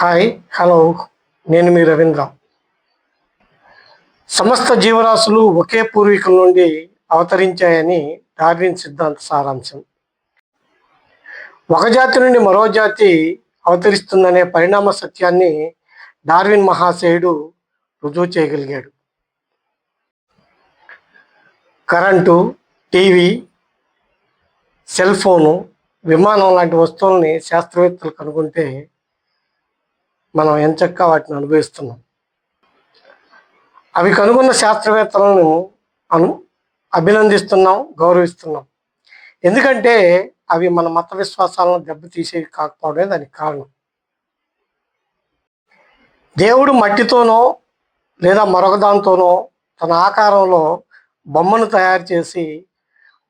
Hi hello, నేను మీ రవీంద్ర. సమస్త జీవరాశులు ఒకే పూర్వీకుల నుండి అవతరించాయని డార్విన్ సిద్ధాంత సారాంశం. ఒక జాతి నుండి మరో జాతి అవతరిస్తుందనే పరిణామ సత్యాన్ని డార్విన్ మహాశయుడు రుజువు చేయగలిగాడు. కరెంటు, టీవీ, సెల్ ఫోను, విమానం లాంటి వస్తువుల్ని శాస్త్రవేత్తలు కనుగొంటే మనం ఎంచక్కా వాటిని అనుభవిస్తున్నాం. అవి కనుగొన్న శాస్త్రవేత్తలను అభినందిస్తున్నాం, గౌరవిస్తున్నాం. ఎందుకంటే అవి మన మత విశ్వాసాలను దెబ్బతీసేవి కాకపోవడమే దానికి కారణం. దేవుడు మట్టితోనో లేదా మరొక దాంతోనో తన ఆకారంలో బొమ్మను తయారు చేసి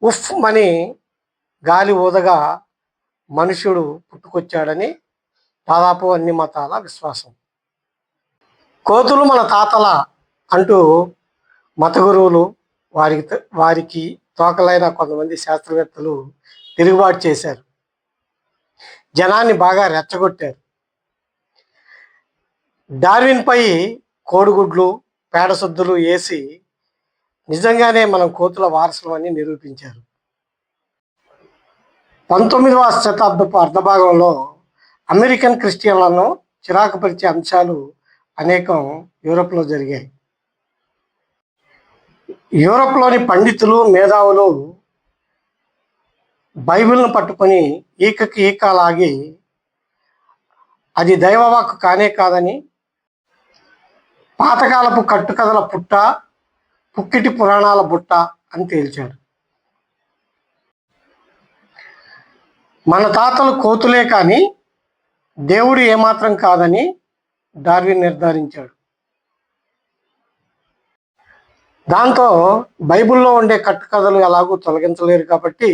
ఉఫ్ అని గాలి ఊదగా మనుష్యుడు పుట్టుకొచ్చాడని దాదాపు అన్ని మతాల విశ్వాసం. కోతులు మన తాతల అంటూ మత గురువులు, వారికి తోకలైన కొంతమంది శాస్త్రవేత్తలు తిరుగుబాటు చేశారు. జనాన్ని బాగా రెచ్చగొట్టారు. డార్విన్పై కోడిగుడ్లు, పేడసొద్దులు వేసి నిజంగానే మనం కోతుల వారసులు అని నిరూపించారు. 19వ శతాబ్దపు అర్ధభాగంలో అమెరికన్ క్రిస్టియన్లను చిరాకుపరిచే అంశాలు అనేకం యూరప్లో జరిగాయి. యూరప్లోని పండితులు, మేధావులు బైబిల్ను పట్టుకొని ఈకకి ఈకలాగి అది దైవవాక్కు కానే కాదని, పాతకాలపు కట్టుకథల పుట్ట, పుక్కిటి పురాణాల బుట్ట అని తేల్చారు. మన తాతలు కోతులే కానీ దేవుడు ఏమాత్రం కాదని డార్విన్ నిర్ధారించాడు. దాంతో బైబిల్లో ఉండే కట్టుకథలు ఎలాగూ తొలగించలేరు కాబట్టి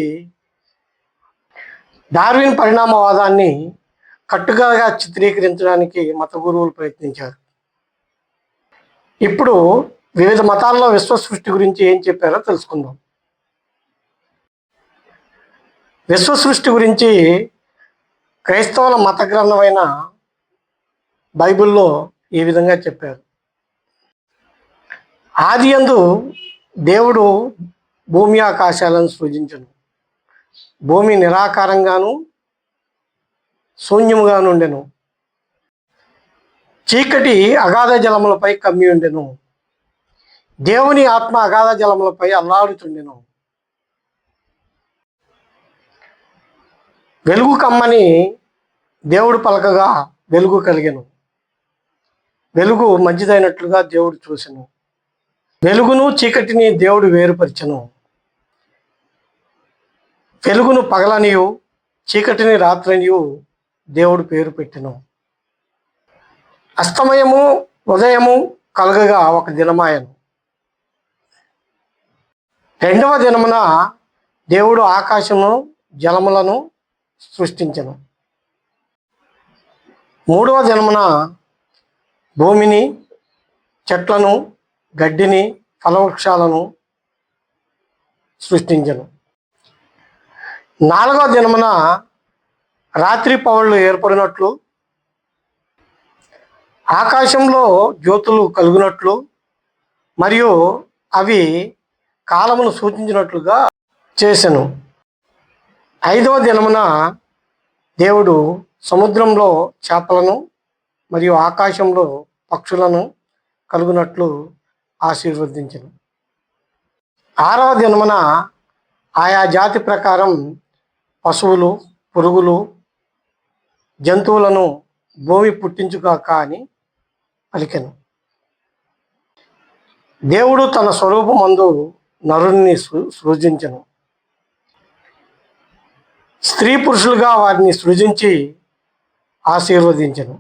డార్విన్ పరిణామవాదాన్ని కట్టుకథగా చిత్రీకరించడానికి మత గురువులు ప్రయత్నించారు. ఇప్పుడు వివిధ మతాల్లో విశ్వ సృష్టి గురించి ఏం చెప్పారో తెలుసుకుందాం. విశ్వ సృష్టి గురించి క్రైస్తవుల మత గ్రంథమైన బైబిల్లో ఈ విధంగా చెప్పారు. ఆదియందు దేవుడు భూమి ఆకాశాలను సృజించెను. భూమి నిరాకారంగాను శూన్యముగా నుండెను. చీకటి అగాధ జలములపై కమ్మి ఉండెను. దేవుని ఆత్మ అగాధ జలములపై అల్లాడుతుండెను. వెలుగు కమ్మని దేవుడు పలకగా వెలుగు కలిగెను. వెలుగు మంచిదైనట్లుగా దేవుడు చూసెను. వెలుగును చీకటిని దేవుడు వేరుపరిచెను. వెలుగును పగలనియు చీకటిని రాత్రనియు దేవుడు పేరు పెట్టెను. అస్తమయము ఉదయము కలగగా ఒక దినమాయను. రెండవ దినమున దేవుడు ఆకాశమును జలములను సృష్టించెను. మూడవ దినమున భూమిని, చెట్లను, గడ్డిని, ఫలవృక్షాలను సృష్టించెను. నాలుగవ దినమున రాత్రి పగళ్ళు ఏర్పడినట్లు, ఆకాశంలో జ్యోతులు కలుగునట్లు మరియు అవి కాలమును సూచించినట్లుగా చేసెను. ఐదవ దినమున దేవుడు సముద్రంలో చేపలను మరియు ఆకాశంలో పక్షులను కలుగునట్లు ఆశీర్వదించెను. ఆరవ దినమున ఆయా జాతి ప్రకారం పశువులు, పురుగులు, జంతువులను భూమి పుట్టించుగాక అని పలికెను. దేవుడు తన స్వరూపమందు నరుని సృజించెను. స్త్రీ పురుషులుగా వారిని సృజించి ఆశీర్వదించెను.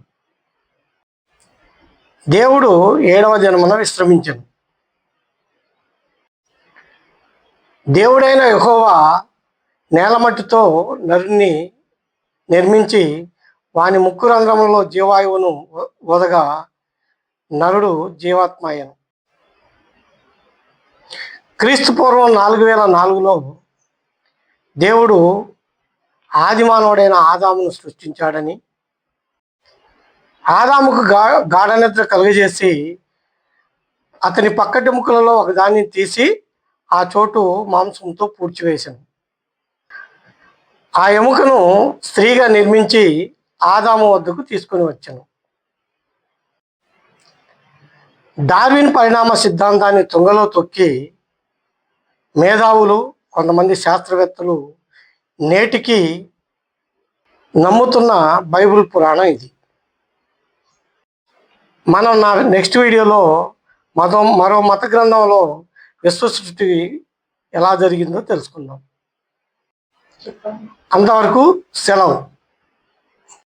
దేవుడు 7వ దినమున విశ్రమించెను. దేవుడైన యెహోవా నేలమట్టితో నరుని నిర్మించి వాని ముక్కు రంధ్రములలో జీవాయువును వదగా నరుడు జీవాత్మ అయ్యను. క్రీస్తు పూర్వం 4004లో దేవుడు ఆదిమానవుడైన ఆదామును సృష్టించాడని, ఆదాముకు గాఢ నిద్ర కలుగజేసి అతని పక్కటెముకలలో ఒకదాన్ని తీసి ఆ చోటు మాంసంతో పూడ్చివేశాను. ఆ ఎముకను స్త్రీగా నిర్మించి ఆదాము వద్దకు తీసుకుని వచ్చాను. డార్విన్ పరిణామ సిద్ధాంతాన్ని తుంగలో తొక్కి మేధావులు, కొంతమంది శాస్త్రవేత్తలు నేటికి నమ్ముతున్న బైబిల్ పురాణం ఇది. మనం నెక్స్ట్ వీడియోలో మరో మత గ్రంథంలో విశ్వ సృష్టి ఎలా జరిగిందో తెలుసుకుందాం. అంతవరకు సెలవు.